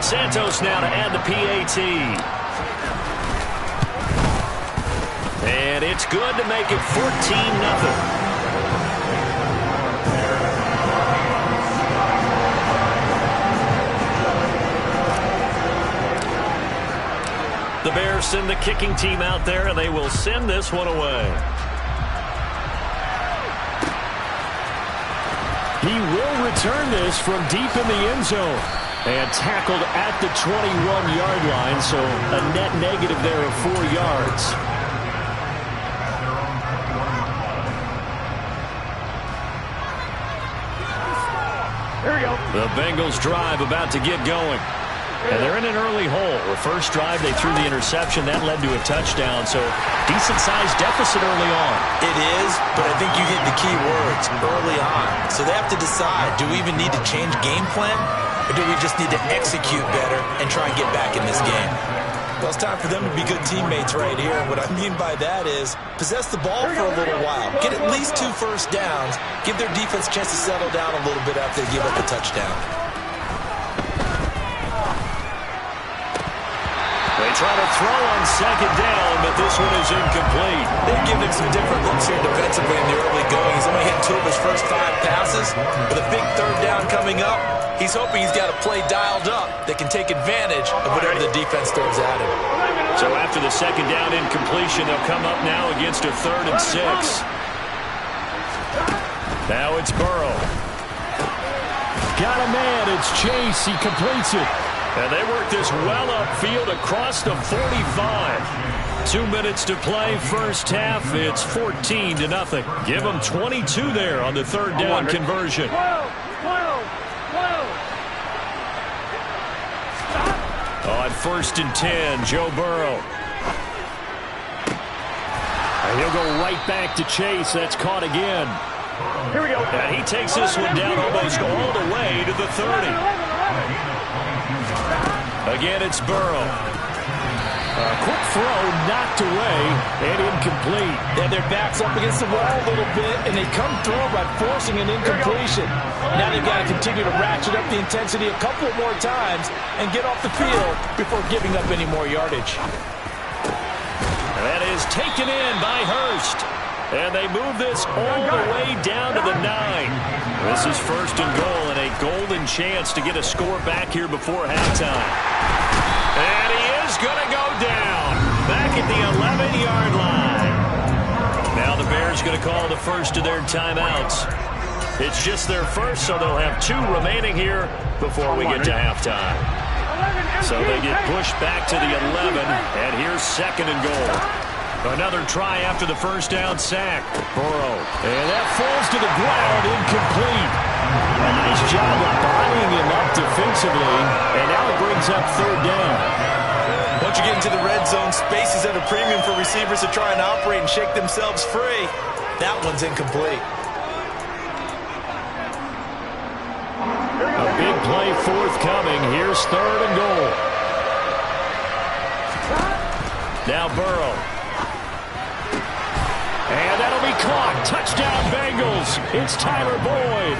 Santos now to add the PAT. And it's good to make it 14-0. The Bears send the kicking team out there, and they will send this one away. He will return this from deep in the end zone. And tackled at the 21-yard line, so a net negative there of 4 yards. Here we go. The Bengals drive about to get going. And they're in an early hole. The first drive, they threw the interception. That led to a touchdown, so decent-sized deficit early on. It is, but I think you hit the key words, early on. So they have to decide, do we even need to change game plan, or do we just need to execute better and try and get back in this game? Well, it's time for them to be good teammates right here. What I mean by that is possess the ball for a little while. Get at least 2 first downs. Give their defense a chance to settle down a little bit after they give up a touchdown. They try to throw on second down, but this one is incomplete. They've given him some different looks here defensively in the early going. He's only hit 2 of his first 5 passes. With a big third down coming up, he's hoping he's got a play dialed up that can take advantage of whatever the defense throws at him. So after the second down incompletion, they'll come up now against a 3rd and 6. Now it's Burrow. Got a man. It's Chase. He completes it. And they work this well upfield across the 45. 2 minutes to play, first half. It's 14-0. Give them 22 there on the 3rd down conversion. On 1st and 10, Joe Burrow. And he'll go right back to Chase. That's caught again. Here we go. And he takes this one down almost all the way to the 30. Again, it's Burrow. A quick throw knocked away and incomplete. And their backs up against the wall a little bit, and they come through by forcing an incompletion. Now they've got to continue to ratchet up the intensity a couple more times and get off the field before giving up any more yardage. That is taken in by Hurst. And they move this all the way down to the 9. This is 1st and goal and a golden chance to get a score back here before halftime. And he is going to go down back at the 11-yard line. Now the Bears going to call the first of their timeouts. It's just their first, so they'll have 2 remaining here before we get to halftime. So they get pushed back to the 11, and here's 2nd and goal. Another try after the first down sack. Burrow. And that falls to the ground, incomplete. A nice job of bodying him up defensively. And now it brings up 3rd down. Once you get into the red zone, space is at a premium for receivers to try and operate and shake themselves free. That one's incomplete. A big play forthcoming. Here's 3rd and goal. Now Burrow. And that'll be caught. Touchdown Bengals. It's Tyler Boyd.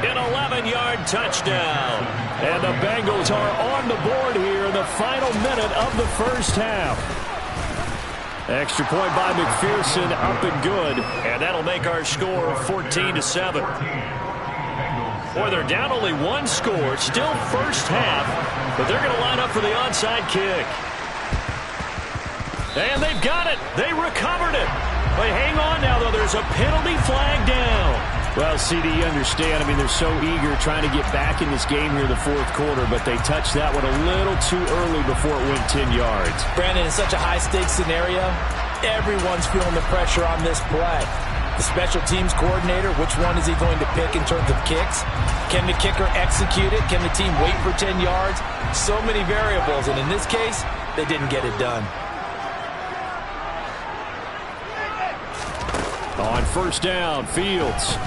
An 11-yard touchdown. And the Bengals are on the board here in the final minute of the first half. Extra point by McPherson, up and good. And that'll make our score 14-7. Boy, they're down only 1 score. Still first half. But they're going to line up for the onside kick. And they've got it. They recovered it. But hang on now, though. There's a penalty flag down. Well, CD, you understand. I mean, they're so eager trying to get back in this game here in the 4th quarter, but they touched that one a little too early before it went 10 yards. Brandon, in such a high-stakes scenario, everyone's feeling the pressure on this play. The special teams coordinator, which one is he going to pick in terms of kicks? Can the kicker execute it? Can the team wait for 10 yards? So many variables, and in this case, they didn't get it done. On 1st down, Fields.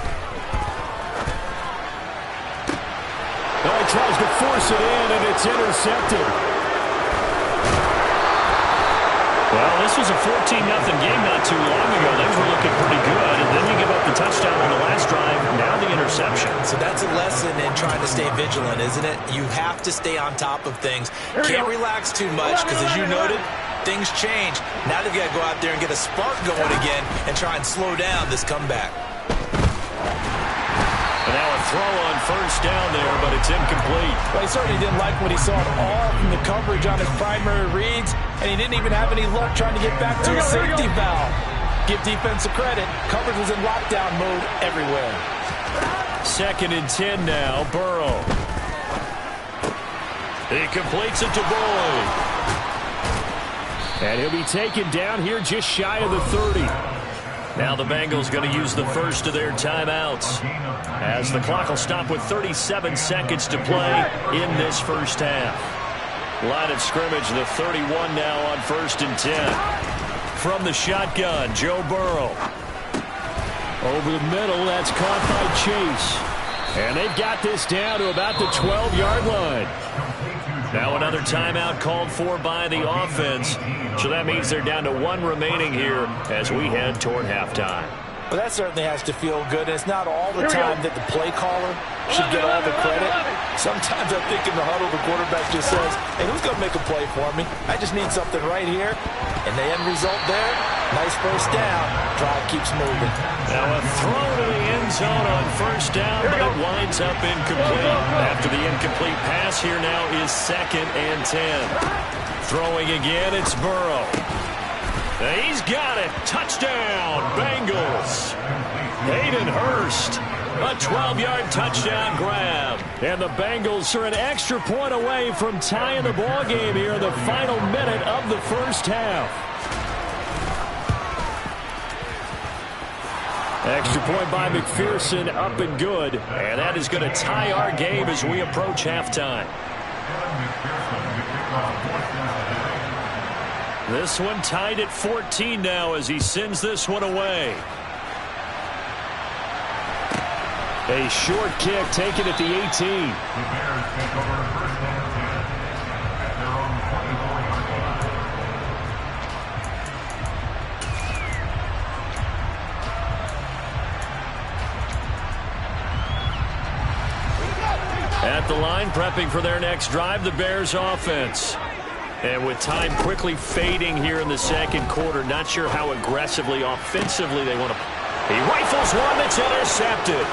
Oh, he tries to force it in, and it's intercepted. Well, this was a 14-0 game not too long ago. Things were looking pretty good, and then you give up the touchdown on the last drive, now the interception. So that's a lesson in trying to stay vigilant, isn't it? You have to stay on top of things. Can't relax too much because, as you noted, things change. Now they've got to go out there and get a spark going again and try and slow down this comeback. And now a throw on first down there, but it's incomplete. Well, he certainly didn't like what he saw at all from the coverage on his primary reads, and he didn't even have any luck trying to get back to his safety valve. Give defense a credit. Coverage was in lockdown mode everywhere. 2nd and 10 now, Burrow. He completes it to Boyd. And he'll be taken down here just shy of the 30. Now the Bengals going to use the first of their timeouts, as the clock will stop with 37 seconds to play in this first half. Line of scrimmage, the 31 now on 1st and 10. From the shotgun, Joe Burrow. Over the middle, that's caught by Chase. And they've got this down to about the 12-yard line. Now another timeout called for by the offense. So that means they're down to 1 remaining here as we head toward halftime. Well, that certainly has to feel good. And it's not all the time that the play caller should get all the credit. Sometimes I think in the huddle, the quarterback just says, hey, who's going to make a play for me? I just need something right here. And the end result there, nice first down. Drive keeps moving. Now a throw to the end zone on first down, but it winds up incomplete. After the incomplete pass, here now is 2nd and 10. Throwing again, it's Burrow. He's got it. Touchdown, Bengals. Hayden Hurst, a 12-yard touchdown grab. And the Bengals are an extra point away from tying the ball game here in the final minute of the first half. Extra point by McPherson, up and good. And that is going to tie our game as we approach halftime. This one tied at 14 now as he sends this one away. A short kick taken at the 18. The Bears take over first and 10 at their own 24-yard line. At the line, prepping for their next drive, the Bears offense. And with time quickly fading here in the second quarter, not sure how aggressively, offensively they want to. He rifles one that's intercepted.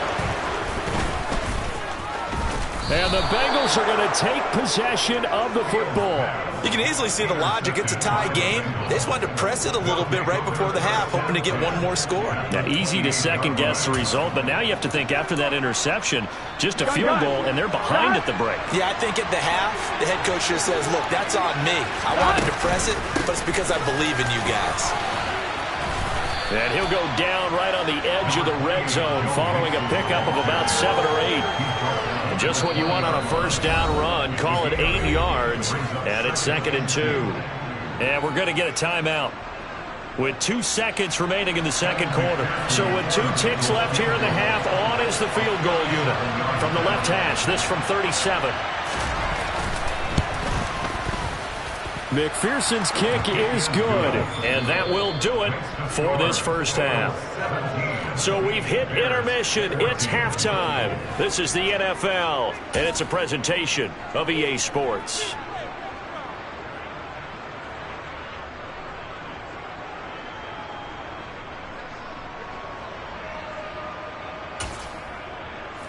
And the Bengals are going to take possession of the football. You can easily see the logic. It's a tie game. They just wanted to press it a little bit right before the half, hoping to get one more score. Now, easy to second-guess the result, but now you have to think after that interception, just a field goal, and they're behind at the break. Yeah, I think at the half, the head coach just says, look, that's on me. I wanted to press it, but it's because I believe in you guys. And he'll go down right on the edge of the red zone following a pickup of about 7 or 8. And just what you want on a first down run. Call it 8 yards. And it's 2nd and 2. And we're going to get a timeout with 2 seconds remaining in the second quarter. So with 2 ticks left here in the half, on is the field goal unit. From the left hash, this from 37. McPherson's kick is good. And that will do it for this first half. So we've hit intermission. It's halftime. This is the NFL, and it's a presentation of EA Sports.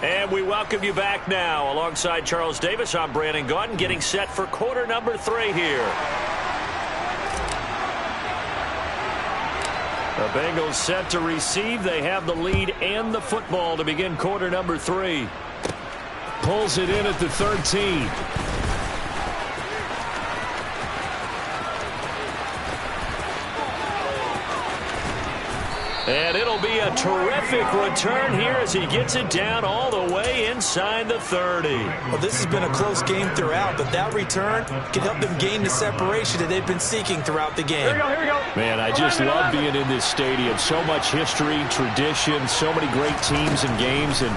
And we welcome you back now. Alongside Charles Davis, I'm Brandon Gaudin, getting set for quarter number 3 here. The Bengals set to receive. They have the lead and the football to begin quarter number 3. Pulls it in at the 13. And it'll be a terrific return here as he gets it down all the way inside the 30. Well, this has been a close game throughout, but that return can help them gain the separation that they've been seeking throughout the game. Here we go. Man, I just love being in this stadium. So much history, tradition, so many great teams and games, and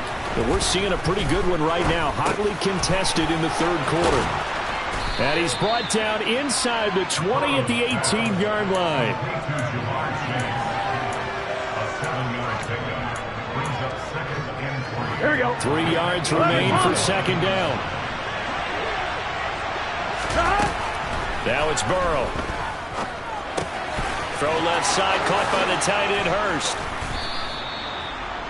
we're seeing a pretty good one right now, hotly contested in the third quarter. And he's brought down inside the 20 at the 18-yard line. Here we go. 3 yards remain for second down. Now it's Burrow. Throw left side, caught by the tight end Hurst.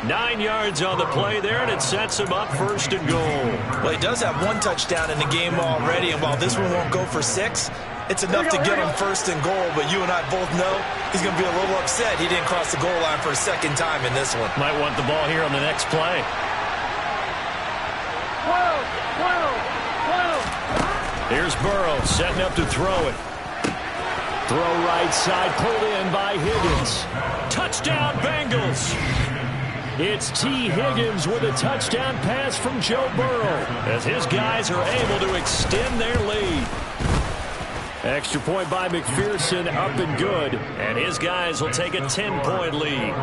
9 yards on the play there, and it sets him up first and goal. Well, he does have 1 touchdown in the game already, and while this one won't go for 6, it's enough to get him first and goal. But you and I both know he's going to be a little upset he didn't cross the goal line for a second time in this one. Might want the ball here on the next play. Here's Burrow setting up to throw it. Throw right side, pulled in by Higgins. Touchdown, Bengals. It's T. Higgins with a touchdown pass from Joe Burrow, as his guys are able to extend their lead. Extra point by McPherson, up and good. And his guys will take a 10-point lead.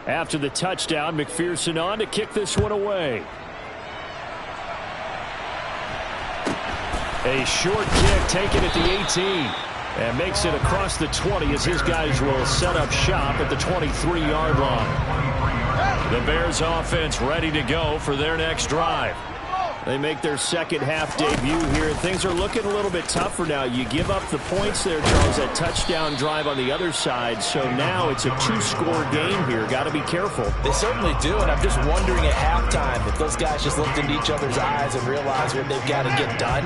After the touchdown, McPherson on to kick this one away. A short kick taken at the 18. And makes it across the 20 as his guys will set up shop at the 23-yard line. The Bears offense ready to go for their next drive. They make their second half debut here, and things are looking a little bit tougher now. You give up the points there, Charles, that touchdown drive on the other side. So now it's a 2-score game here. Got to be careful. They certainly do, and I'm just wondering at halftime if those guys just looked into each other's eyes and realized what they've got to get done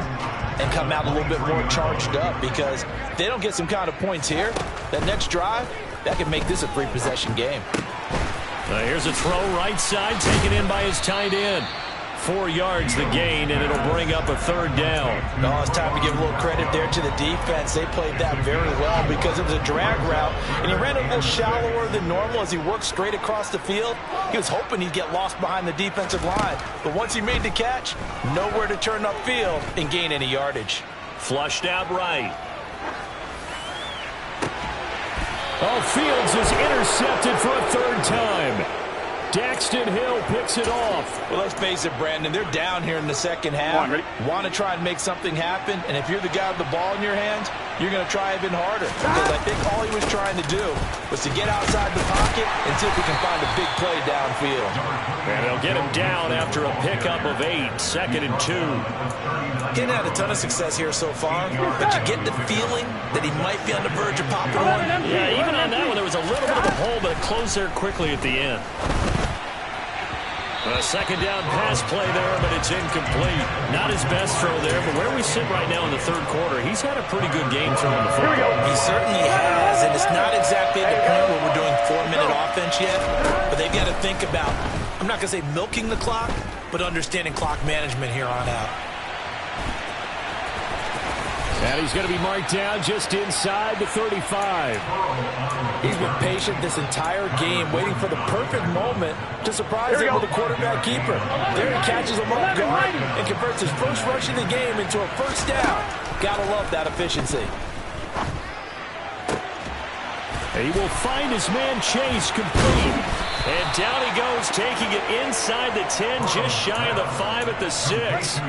and come out a little bit more charged up, because if they don't get some kind of points here, that next drive, that could make this a 3-possession game. Here's a throw right side taken in by his tight end. 4 yards the gain, and it'll bring up a third down. No, it's time to give a little credit there to the defense. They played that very well because it was a drag route, and he ran a little shallower than normal as he worked straight across the field. He was hoping he'd get lost behind the defensive line, but once he made the catch, nowhere to turn upfield and gain any yardage. Flushed out right. Oh, Fields is intercepted for a third time. Daxton Hill picks it off. Well, let's face it, Brandon, they're down here in the second half. Want to try and make something happen, and if you're the guy with the ball in your hands, you're going to try even harder, because I think all he was trying to do was to get outside the pocket and see if he can find a big play downfield. And they'll get him down after a pickup of 8, 2nd and 2. He had a ton of success here so far, but you get the feeling that he might be on the verge of popping one. Yeah, even on that one, there was a little bit of a hole, but it closed there quickly at the end. A second down pass play there, but it's incomplete. Not his best throw there, but where we sit right now in the third quarter, he's had a pretty good game throwing the football. He certainly has, and it's not exactly at the point where we're doing 4-minute offense yet, but they've got to think about, I'm not going to say milking the clock, but understanding clock management here on out. And he's going to be marked down just inside the 35. He's been patient this entire game, waiting for the perfect moment to surprise him with the quarterback keeper. There he catches him off guard and converts his first rush of the game into a first down. Gotta love that efficiency. He will find his man Chase complete. And down he goes, taking it inside the 10, just shy of the 5 at the 6.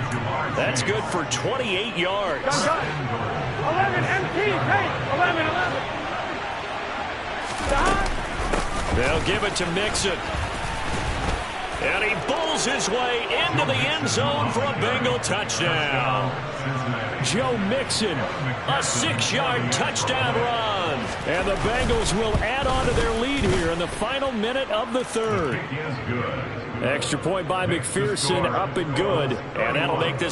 That's good for 28 yards. 11 MT, hey, 11. They'll give it to Mixon. And he bowls his way into the end zone for a Bengal touchdown. Joe Mixon, a 6-yard touchdown run. And the Bengals will add on to their lead here in the final minute of the third. Extra point by McPherson, up and good. And that'll make this